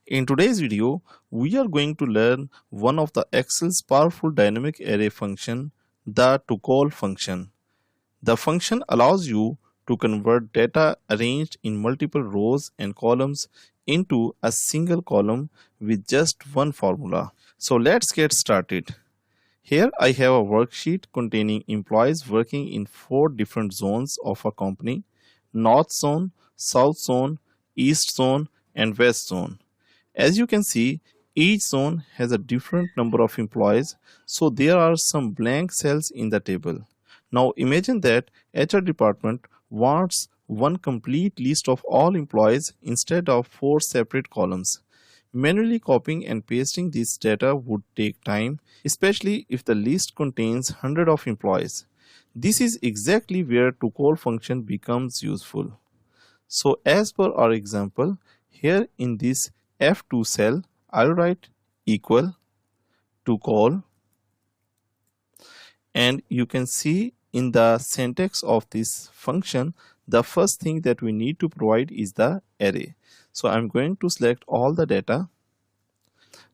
In today's video, we are going to learn one of the Excel's powerful dynamic array function, the TOCOL function. The function allows you to convert data arranged in multiple rows and columns into a single column with just one formula. So let's get started. Here I have a worksheet containing employees working in 4 different zones of a company: North Zone, South Zone, East Zone, and West Zone. As you can see, each zone has a different number of employees, so there are some blank cells in the table. Now imagine that HR department wants one complete list of all employees instead of 4 separate columns. Manually copying and pasting this data would take time, especially if the list contains hundreds of employees. This is exactly where TOCOL function becomes useful. So as per our example, here in this F2 cell, I'll write equal TOCOL, and you can see in the syntax of this function, the first thing that we need to provide is the array. So I'm going to select all the data.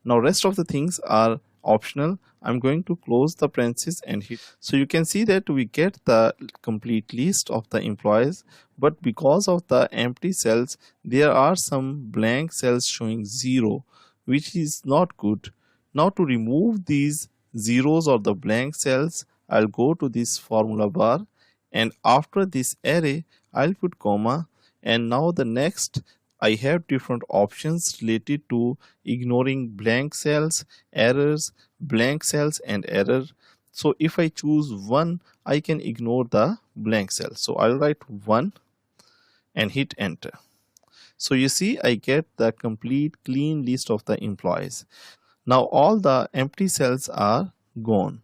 Now rest of the things are optional. I'm going to close the parentheses and hit. So you can see that we get the complete list of the employees, but because of the empty cells, there are some blank cells showing 0, which is not good. Now to remove these zeros or the blank cells, I'll go to this formula bar, and after this array, I'll put comma, and now the next I have different options related to ignoring blank cells, errors, blank cells, and error. So if I choose 1, I can ignore the blank cell. So I'll write 1 and hit enter. So you see I get the complete clean list of the employees. Now all the empty cells are gone.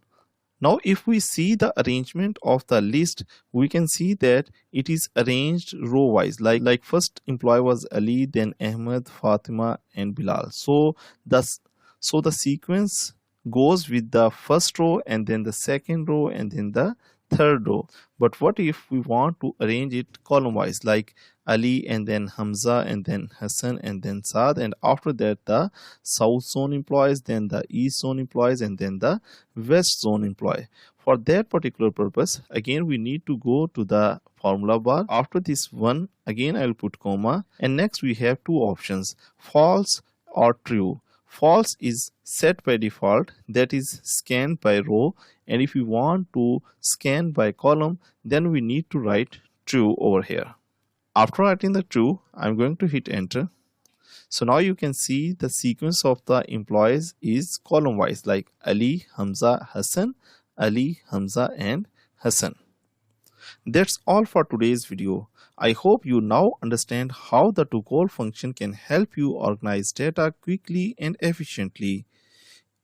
Now if we see the arrangement of the list, we can see that it is arranged row wise, like first employee was Ali, then Ahmed, Fatima, and Bilal. So the sequence goes with the first row, and then the second row, and then the third row. But what if we want to arrange it column wise, like Ali and then Hamza and then Hassan and then Saad, and after that the South Zone employees, then the East Zone employees, and then the West Zone employee. For that particular purpose, again we need to go to the formula bar. After this 1, again I will put comma, and next we have two options: false or true. False is set by default, that is scanned by row, and if we want to scan by column, then we need to write true over here. After writing the true, I'm going to hit enter. So now you can see the sequence of the employees is column wise, like Ali, Hamza, Hassan, Ali, Hamza, and Hassan. That's all for today's video. I hope you now understand how the TOCOL function can help you organize data quickly and efficiently.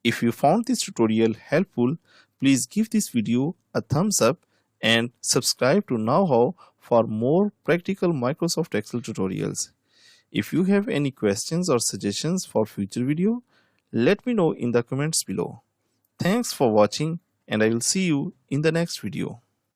If you found this tutorial helpful, please give this video a thumbs up and subscribe to KnowHow for more practical Microsoft Excel tutorials. If you have any questions or suggestions for future video, let me know in the comments below. Thanks for watching, and I will see you in the next video.